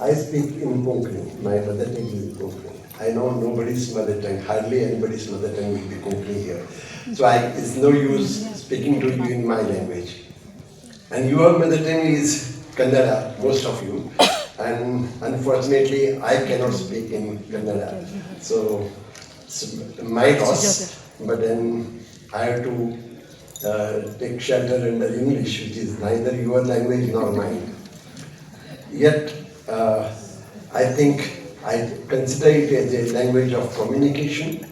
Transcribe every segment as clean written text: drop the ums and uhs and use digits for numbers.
I speak in Konkani. My mother tongue is Konkani. I know nobody's mother tongue, hardly anybody's mother tongue will be Konkani here. So it's no use speaking to you in my language. And your mother tongue is Kannada, most of you. And unfortunately, I cannot speak in Kannada. So it's my loss. But then I have to take shelter under English, which is neither your language nor mine. Yet, I think I consider it as a language of communication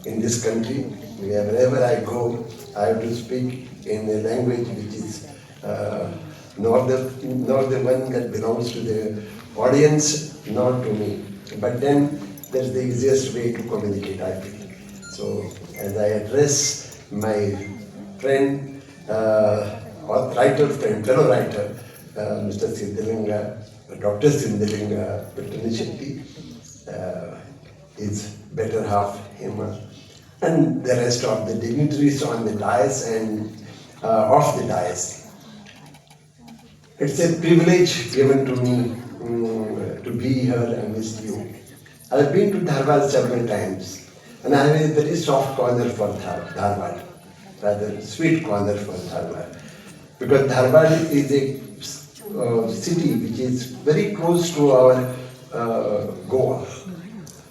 in this country. Wherever I go, I have to speak in a language which is not the one that belongs to the audience, nor to me. But then that's the easiest way to communicate, I feel. So as I address my friend, or writer friend, fellow writer, Mr. Siddhalinga, Dr. Siddhalinga Pattanachitty, his better half, Hema, and the rest of the dignitaries on the dais and off the dais. It's a privilege given to me to be here and with you. I've been to Dharwad several times, and I have a very soft corner for Dharwad, rather sweet corner for Dharwad, because Dharwad is a city which is very close to our Goa.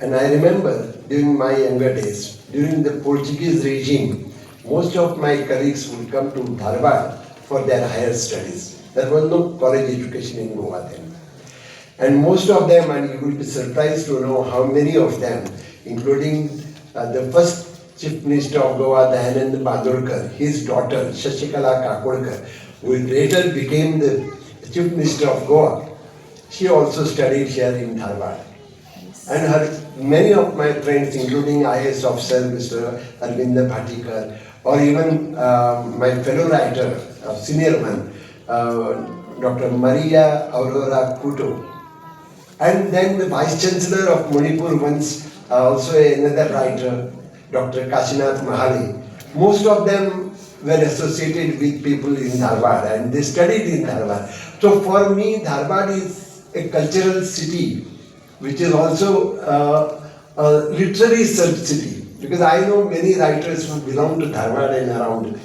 And I remember during my younger days, during the Portuguese regime, most of my colleagues would come to Dharwad for their higher studies. There was no college education in Goa then. And most of them, and you will be surprised to know how many of them, including the first Chief Minister of Goa, Dayanand Bandorkar, his daughter, Shashikala Kakodkar, who later became the Chief Minister of Goa, she also studied here in Dharwad. And many of my friends, including IAS officer Mr. Arvinda Bhatikar, or even my fellow writer, senior one, Dr. Maria Aurora Kuto, and then the Vice Chancellor of Manipur once, also another writer, Dr. Kashinath Mahali. Most of them were associated with people in Dharwad and they studied in Dharwad. So for me, Dharwad is a cultural city, which is also a literary city, because I know many writers who belong to Dharwad and around,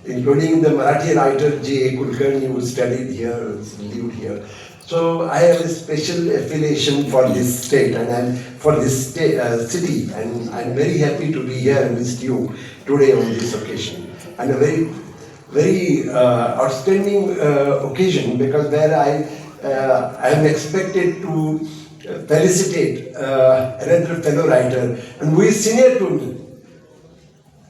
including the Marathi writer J.A. Kulkarni, who studied here, lived here. So I have a special affiliation for this state and for this city, and I'm very happy to be here with you today on this occasion. And a very outstanding occasion, because where I am expected to felicitate another fellow writer, and who is senior to me.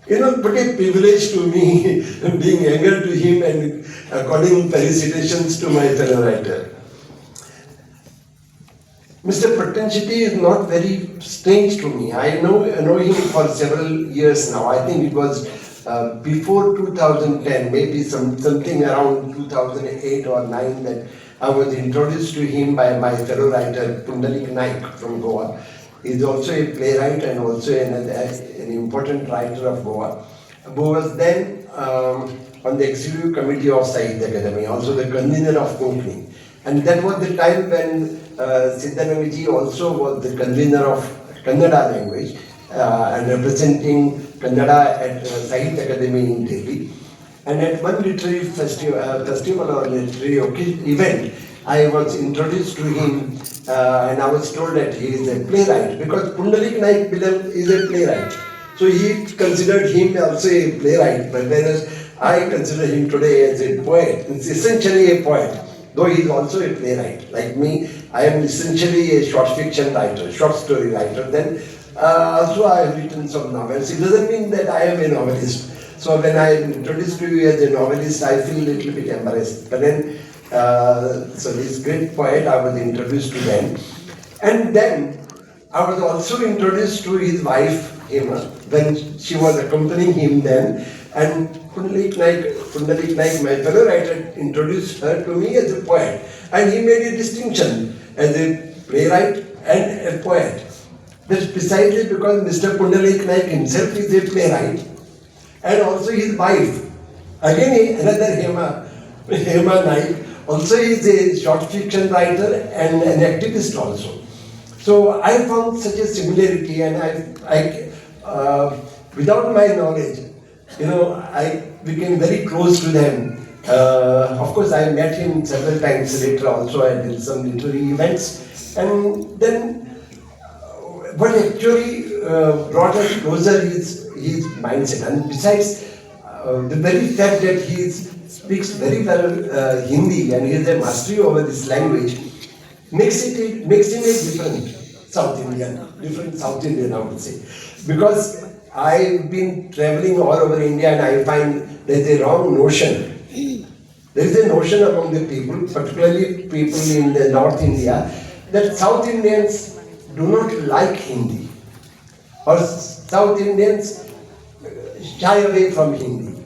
You know, pretty privilege to me being younger to him and according felicitations to my fellow writer. Mr. Pattanachitty is not very strange to me. I know him for several years now. I think it was before 2010, maybe something around 2008 or 9, that I was introduced to him by my fellow writer Pundalik Naik from Goa. He is also a playwright and also an important writer of Goa, who was then on the executive committee of Sahitya Akademi, also the convener of Konkani. And that was the time when Siddhanaviji also was the convener of Kannada language and representing Kannada at Sahitya Akademi in Delhi. And at one literary festival or literary event, I was introduced to him and I was told that he is a playwright, because Pundalik Naik is a playwright. So he considered him also a playwright, but whereas I consider him today as a poet. It's essentially a poet, though he is also a playwright. Like me, I am essentially a short fiction writer, short story writer. Then also I have written some novels. It doesn't mean that I am a novelist. So when I am introduced to you as a novelist, I feel a little bit embarrassed. But then, so this great poet, I was introduced to them. And then I was also introduced to his wife, Hema, when she was accompanying him then. And Pundalik Naik, my fellow writer, introduced her to me as a poet. And he made a distinction as a playwright and a poet. That's precisely because Mr. Pundalik Naik himself is a playwright, and also his wife, again another Hema Naik, also is a short fiction writer and an activist also. So I found such a similarity, and without my knowledge, I became very close to them. Of course, I met him several times later also. I did some literary events, and then what actually brought us closer is his mindset. And besides, the very fact that he speaks very well Hindi and he has a mastery over this language makes him a different South Indian, I would say. Because I've been traveling all over India and I find there's a wrong notion. There is a notion among the people, particularly people in the North India, that South Indians do not like Hindi, or South Indians shy away from Hindi.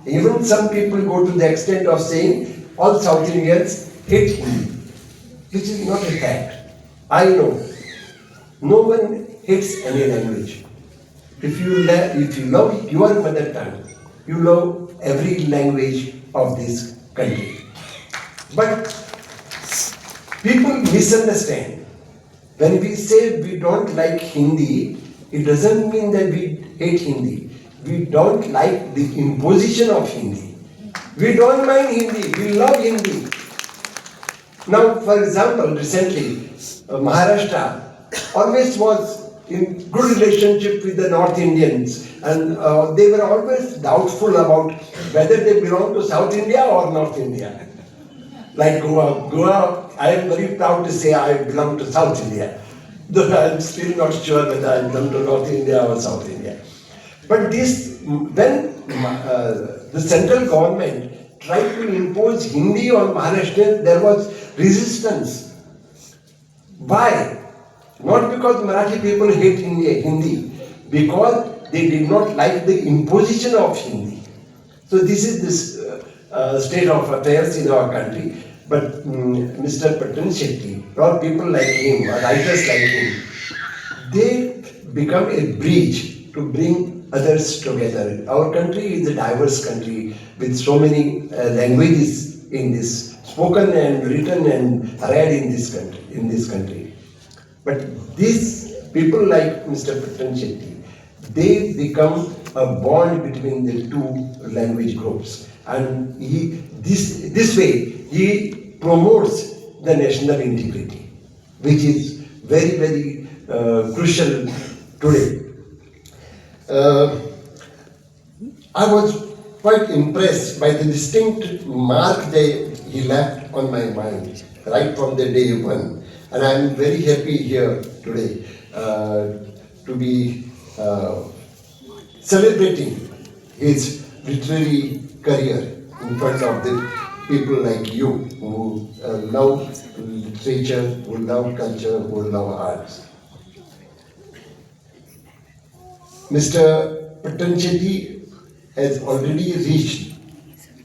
Even some people go to the extent of saying all South Indians hate Hindi, which is not a fact. I know no one hates any language. If you love your mother tongue, you love every language of this country. But people misunderstand. When we say we don't like Hindi, it doesn't mean that we hate Hindi. We don't like the imposition of Hindi. We don't mind Hindi, we love Hindi. Now, for example, recently, Maharashtra always was in good relationship with the North Indians, and they were always doubtful about whether they belong to South India or North India. Like Goa, I am very proud to say I belong to South India, though I am still not sure whether I belong to North India or South India. But when the central government tried to impose Hindi on Maharashtrians, there was resistance. Why? Not because Marathi people hate Hindi, because they did not like the imposition of Hindi. So this is this state of affairs in our country. But Mr. Patan Shetty, or people like him, or writers like him, they become a bridge to bring others together. Our country is a diverse country with so many languages in this, spoken and written and read in this country. But these people like Mr. Patan Shetty, they become a bond between the two language groups. And this way, he promotes the national integrity, which is very, very crucial today. I was quite impressed by the distinct mark that he left on my mind right from the day one. And I am very happy here today to be celebrating his literary career in front of the people like you who love literature, who love culture, who love arts. Mr. Patan Shetty has already reached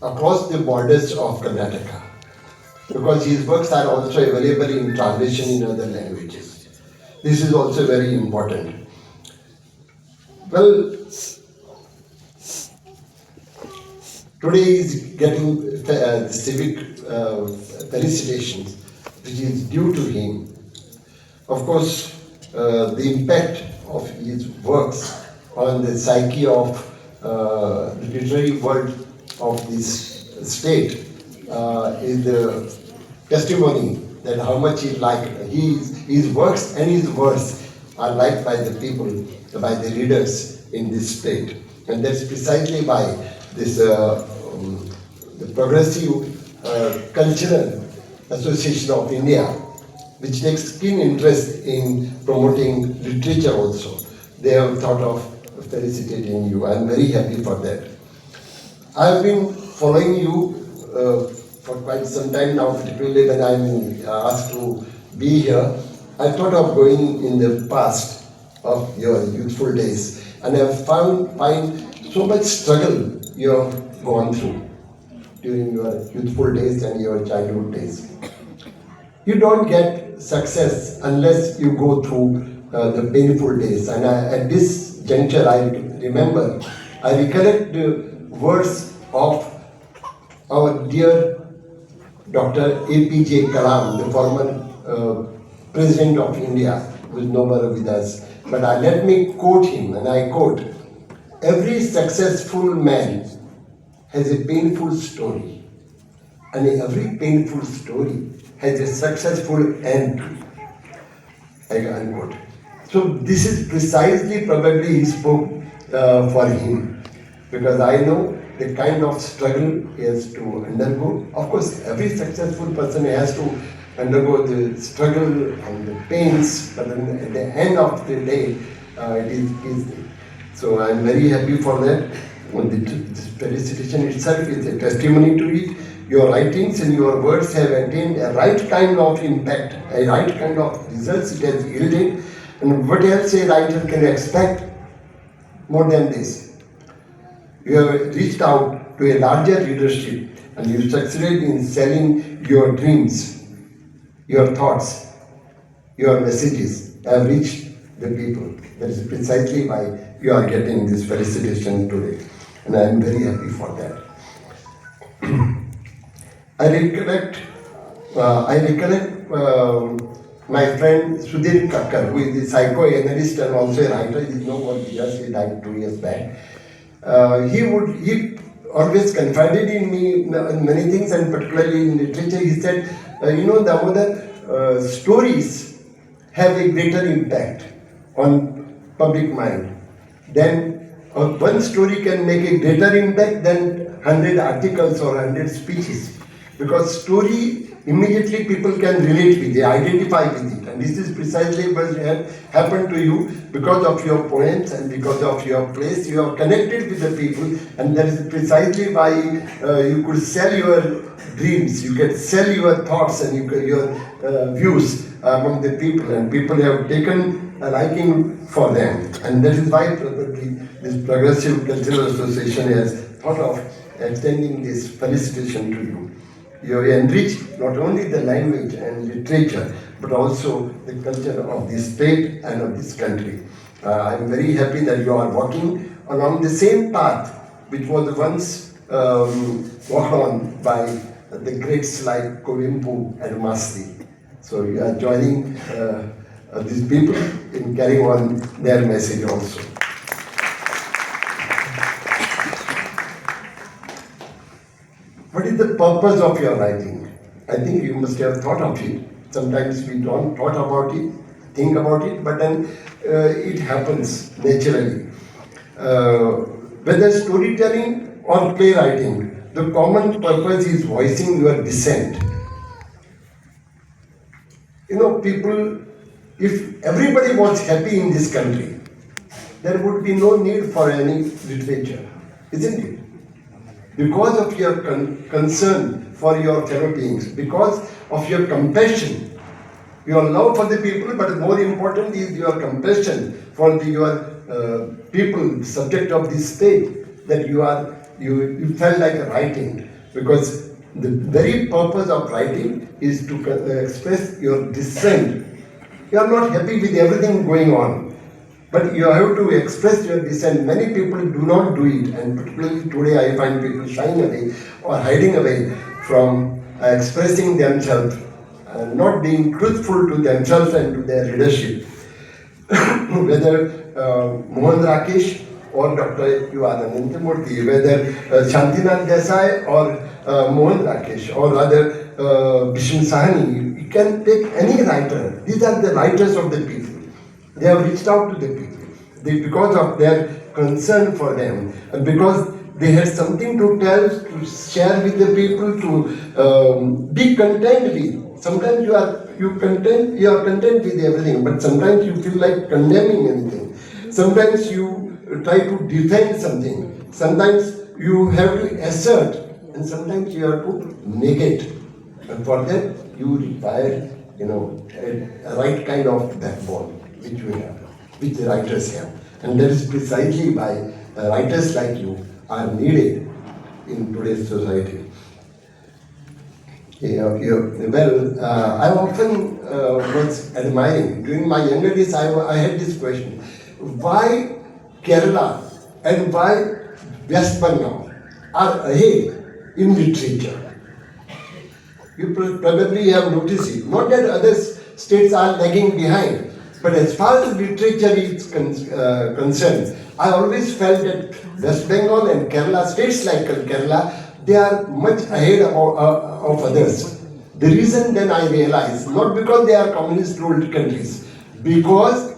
across the borders of Karnataka, because his works are also available in translation in other languages. This is also very important. Well, today is getting the civic felicitations, which is due to him. Of course, the impact of his works on the psyche of the literary world of this state is the testimony that how much he liked his works, and his words are liked by the people, by the readers in this state. And that's precisely why this the Progressive Cultural Association of India, which takes keen interest in promoting literature also, they have thought of felicitating you. I am very happy for that. I have been following you for quite some time now, particularly when I am asked to be here. I thought of going in the past of your youthful days, and I have find so much struggle you have gone through during your youthful days and your childhood days. You don't get success unless you go through the painful days. And at this juncture, I recollect the words of our dear Dr. APJ Kalam, the former President of India, who is no more with us. But let me quote him, and I quote, "Every successful man has a painful story, and every painful story has a successful end." Unquote. So this is precisely probably he spoke for him, because I know the kind of struggle he has to undergo. Of course, every successful person has to undergo the struggle and the pains, but then at the end of the day, it is easy. So I am very happy for that. This felicitation itself is a testimony to it. Your writings and your words have attained a right kind of impact, a right kind of results it has yielded. And what else a writer can expect more than this? You have reached out to a larger readership, and you succeeded in selling your dreams, your thoughts, your messages have reached the people. That is precisely why you are getting this felicitation today. And I am very happy for that. I recollect my friend Sudhir Kakkar, who is a psychoanalyst and also a writer. He is no more with us, he died 2 years back. He always confided in me in many things, and particularly in literature. He said, Damodar, stories have a greater impact on public mind. Then one story can make a greater impact than 100 articles or 100 speeches. Because story, immediately people can relate with it, identify with it. And this is precisely what happened to you because of your poems and because of your place. You are connected with the people, and that is precisely why you could sell your dreams, you can sell your thoughts and your views among the people, and people have taken a liking for them. And that is why probably this Progressive Cultural Association has thought of extending this felicitation to you. You enrich not only the language and literature, but also the culture of this state and of this country. I am very happy that you are walking along the same path which was once walked on by the greats like Kovimpu and Masti. So you are joining these people in carrying on their message also. What is the purpose of your writing? I think you must have thought of it. Sometimes we don't thought about it, think about it, but then it happens naturally. Whether storytelling or playwriting, the common purpose is voicing your dissent. People, if everybody was happy in this country, there would be no need for any literature, isn't it? Because of your concern for your fellow beings, because of your compassion, your love for the people, but more important is your compassion for your people, subject of this state, that you felt like writing. Because the very purpose of writing is to express your dissent. You are not happy with everything going on, but you have to express your dissent. Many people do not do it, and particularly today I find people shying away or hiding away from expressing themselves, not being truthful to themselves and to their leadership. Whether Mohan Rakesh or Dr. U. Ananthamurthy, whether Shantinath Desai or Mohan Rakesh, or rather Bhishma Sahani, you can take any writer. These are the writers of the people. They have reached out to the people because of their concern for them, and because they had something to tell, to share with the people, to be content with. Sometimes you are content with everything, but sometimes you feel like condemning anything. Sometimes you try to defend something. Sometimes you have to assert, and sometimes you have to negate. And for that, you require, a right kind of backbone, which we have, which the writers have. And that is precisely why writers like you are needed in today's society. I often was admiring, during my younger days, I had this question: why Kerala and why West Bengal are ahead in literature? You probably have noticed it. Not that other states are lagging behind, but as far as literature is concerned, I always felt that West Bengal and Kerala, states like Kerala, they are much ahead of others. The reason then I realized, not because they are communist ruled countries, because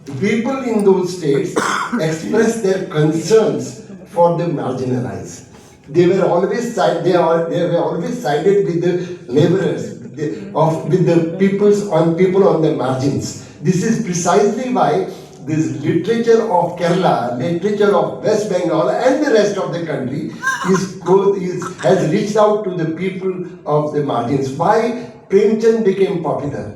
the people in those states express their concerns for the marginalized. They were always they were always sided with the laborers, with the people on the margins. This is precisely why this literature of Kerala, literature of West Bengal, and the rest of the country has reached out to the people of the margins. Why Premchand became popular?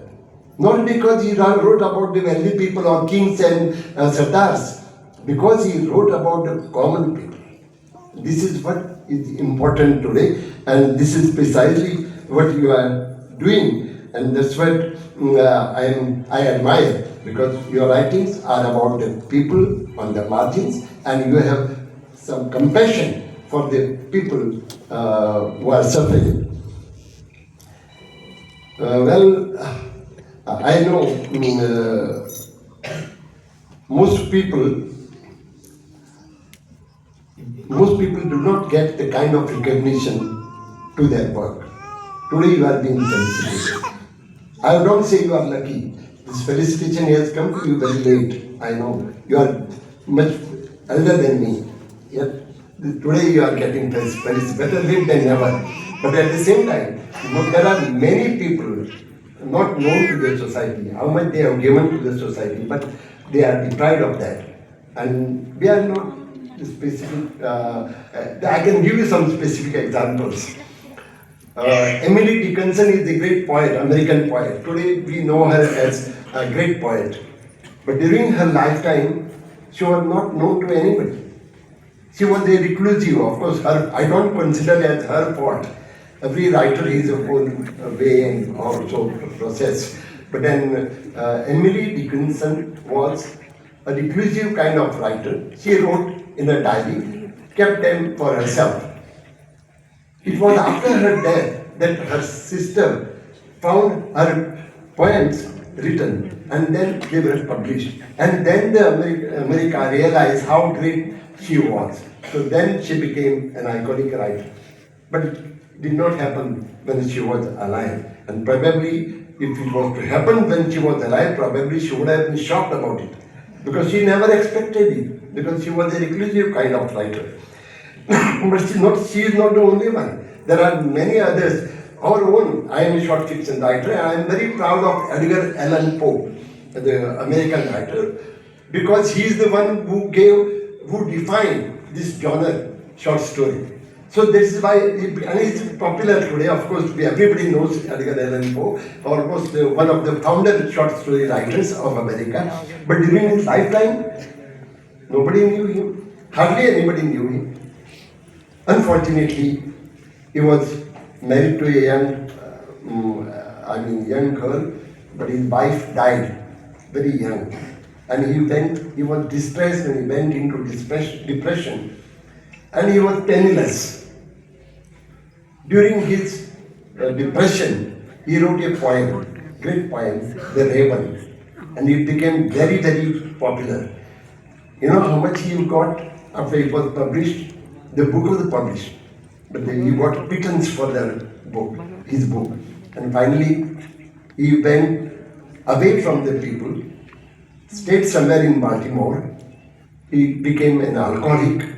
Not because he wrote about the wealthy people or kings and sardars, because he wrote about the common people. This is what is important today, and this is precisely what you are doing, and that's what I admire, because your writings are about the people on the margins, and you have some compassion for the people who are suffering. I know most people do not get the kind of recognition to their work. Today you are being felicitated. I would not say you are lucky. This felicitation has come to you very late. I know. You are much elder than me. Yet today you are getting felicitated. Better late than never. But at the same time, there are many people not known to the society, how much they have given to the society, but they are deprived of that. And we are not specific. I can give you some specific examples. Emily Dickinson is a great poet, American poet. Today we know her as a great poet. But during her lifetime, she was not known to anybody. She was a reclusive. Of course, I don't consider it as her fault. Every writer has a own way and also process. But then Emily Dickinson was a reclusive kind of writer. She wrote in a diary, kept them for herself. It was after her death that her sister found her poems written, and then they were published. And then America realized how great she was. So then she became an iconic writer. But it did not happen when she was alive. And probably if it was to happen when she was alive, probably she would have been shocked about it. Because she never expected it. Because she was a reclusive kind of writer. But she is not the only one. There are many others. Our own, I am a short fiction writer, and I am very proud of Edgar Allan Poe, the American writer, because he is the one who defined this genre, short story. So this is why, and it's popular today. Of course, everybody knows Edgar Allan Poe, almost one of the founder short story writers of America. But during his lifetime, nobody knew him. Hardly anybody knew him. Unfortunately, he was married to a young girl, but his wife died very young. And he was distressed and he went into depression. And he was penniless. During his depression, he wrote a poem, great poem, The Raven. And it became very, very popular. You know how much he got after it was published? The book was published, but he got pittance for his book. And finally, he went away from the people, stayed somewhere in Baltimore. He became an alcoholic.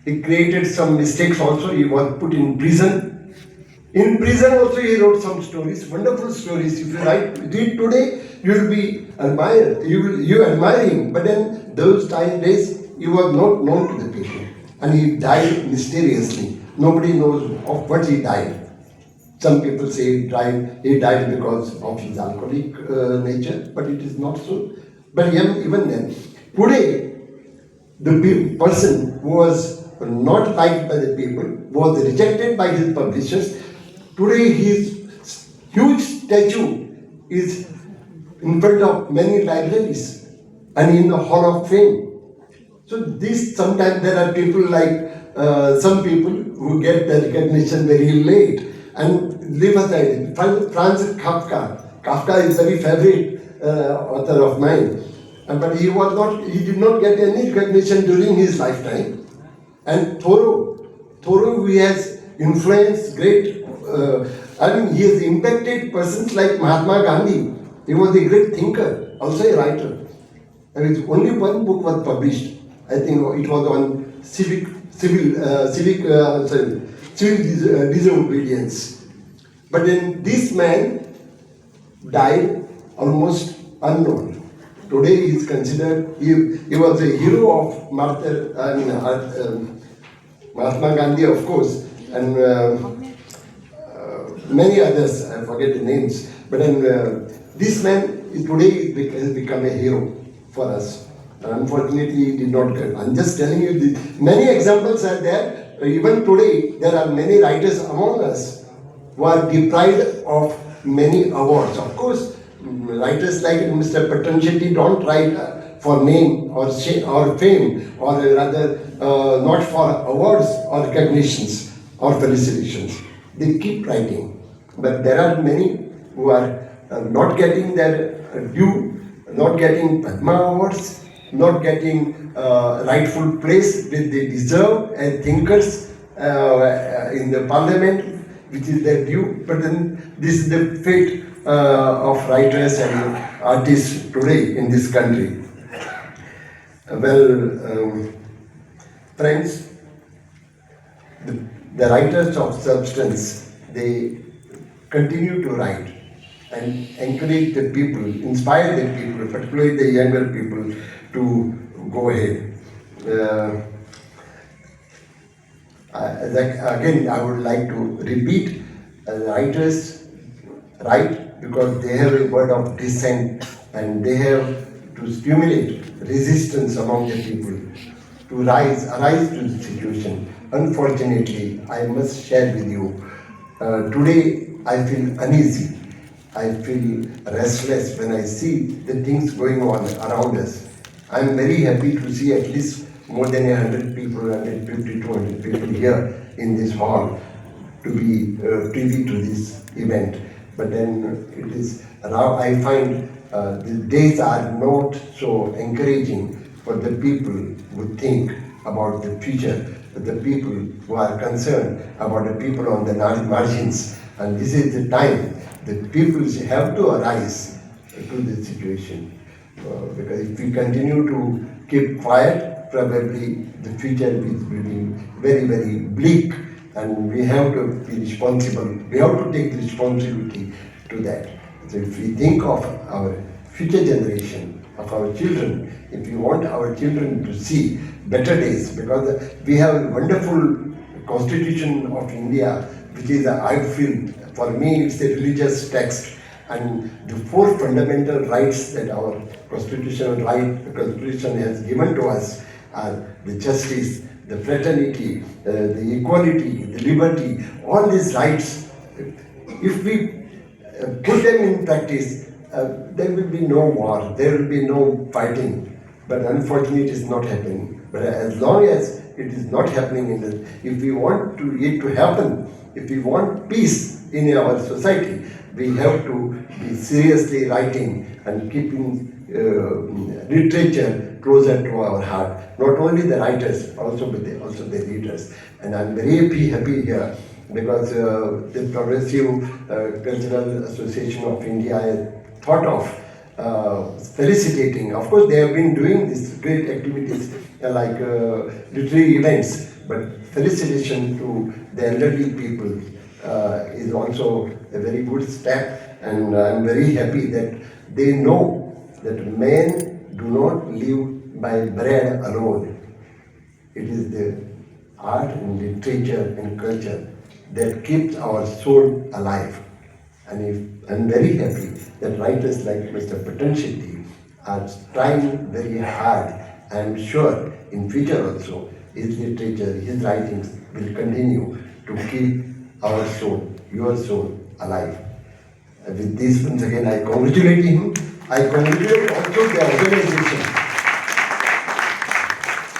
He created some mistakes also. He was put in prison. In prison also he wrote some stories, wonderful stories. If you read today, you will be admired. You admire him. But then those days, he was not known to the people. And he died mysteriously. Nobody knows of what he died. Some people say he died because of his alcoholic nature, but it is not so. But even then, today, the person who was not liked by the people, was rejected by his publishers, today his huge statue is in front of many libraries and in the Hall of Fame. So sometimes there are people like some people who get the recognition very late, and leave aside. Franz Kafka. Kafka is very favorite author of mine. But he did not get any recognition during his lifetime. And Thoreau, who has influenced great, he has impacted persons like Mahatma Gandhi. He was a great thinker, also a writer. And his only one book was published. I think it was on civil disobedience. But then this man died almost unknown. Today he is considered, he was a hero of Mahatma Gandhi, of course, and many others, I forget the names. But then this man today has become a hero for us. Unfortunately, he did not get. I'm just telling you, many examples are there. Even today, there are many writers among us who are deprived of many awards. Of course, writers like Mr. Patan Shetty don't write for name or fame, or rather not for awards or recognitions or felicitations. They keep writing. But there are many who are not getting their due, not getting Padma Awards, not getting rightful place that they deserve as thinkers in the parliament, which is their due. But then this is the fate of writers and artists today in this country. Friends, the writers of substance, they continue to write and encourage the people, inspire the people, particularly the younger people, to go ahead. Again, I would like to repeat, writers write because they have a word of dissent and they have to stimulate resistance among the people to arise to the situation. Unfortunately, I must share with you, today I feel uneasy. I feel restless when I see the things going on around us. I am very happy to see at least more than 100 people, 150, 200 people here in this hall to be privy to this event. But then it is now I find the days are not so encouraging for the people who think about the future, for the people who are concerned about the people on the margins. And this is the time that people have to arise to the situation. Because if we continue to keep quiet, probably the future will be very, very bleak, and we have to be responsible. We have to take responsibility to that. So if we think of our future generation, of our children, if we want our children to see better days, because we have a wonderful Constitution of India, which is, I feel, for me, it's a religious text. And the four fundamental rights that our constitution has given to us are the justice, the fraternity, the equality, the liberty. All these rights, if we put them in practice, there will be no war, there will be no fighting. But unfortunately, it is not happening. But as long as it is not happening, if we want it to happen, if we want peace in our society, we have to be seriously writing and keeping literature closer to our heart. Not only the writers, also the readers. And I'm very happy here because the Progressive Cultural Association of India has thought of felicitating. Of course, they have been doing these great activities like literary events, but felicitation to the elderly people is also a very good step, and I'm very happy that they know that men do not live by bread alone. It is the art and literature and culture that keeps our soul alive. And I'm very happy that writers like Mr. Patan Shetty are trying very hard. I'm sure in future also his literature, his writings will continue to keep our soul, your soul, alive. With this, once again, I congratulate him. I congratulate also the organization.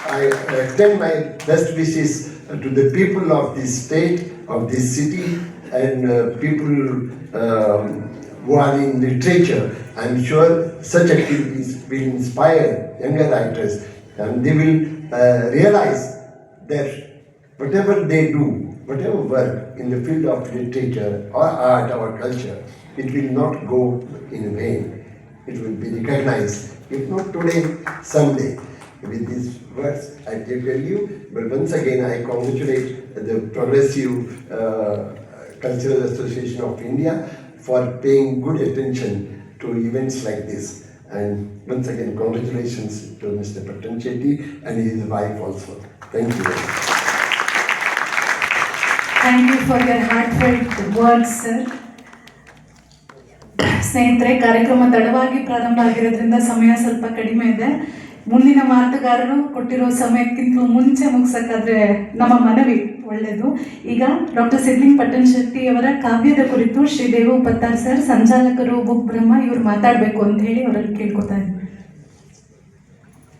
I extend my best wishes to the people of this state, of this city, and people who are in literature. I'm sure such activities will inspire younger writers, and they will realize that whatever they do, whatever work in the field of literature or art or culture, it will not go in vain. It will be recognized, if not today, someday. With these words, I tell you, but once again, I congratulate the Progressive Cultural Association of India for paying good attention to events like this. And once again, congratulations to Mr. Patan Shetty and his wife also. Thank you. Thank you for your heartfelt words, sir. ಸ್ನೇಹಿತರೆ, ಕಾರ್ಯಕ್ರಮ ತಡವಾಗಿ ಪ್ರಾರಂಭ ಆಗಿರೋದ್ರಿಂದ ಸಮಯ ಸ್ವಲ್ಪ ಕಡಿಮೆ ಇದೆ. ಮುಂದಿನ ಮಾತುಗಾರರು ಕೊಟ್ಟಿರೋ ಸಮಯಕ್ಕಿಂತಲೂ ಮುಂಚೆ ಮುಗಿಸೋಕ್ಕಾದ್ರೆ ನಮ್ಮ ಮನವಿ ಒಳ್ಳೆಯದು. ಈಗ ಡಾಕ್ಟರ್ ಸಿದ್ಲಿಂಗ್ ಪಟ್ಟಣ್ ಶೆಟ್ಟಿ ಅವರ ಕಾವ್ಯದ ಕುರಿತು ಶ್ರೀ ದೇವು ಪತ್ತಾರ್ ಸರ್, ಸಂಚಾಲಕರು ಬುಕ್ ಬ್ರಹ್ಮ, ಇವ್ರು ಮಾತಾಡಬೇಕು ಅಂತ ಹೇಳಿ ಅವರಲ್ಲಿ ಕೇಳ್ಕೊತಾ ಇದ್ದೀನಿ.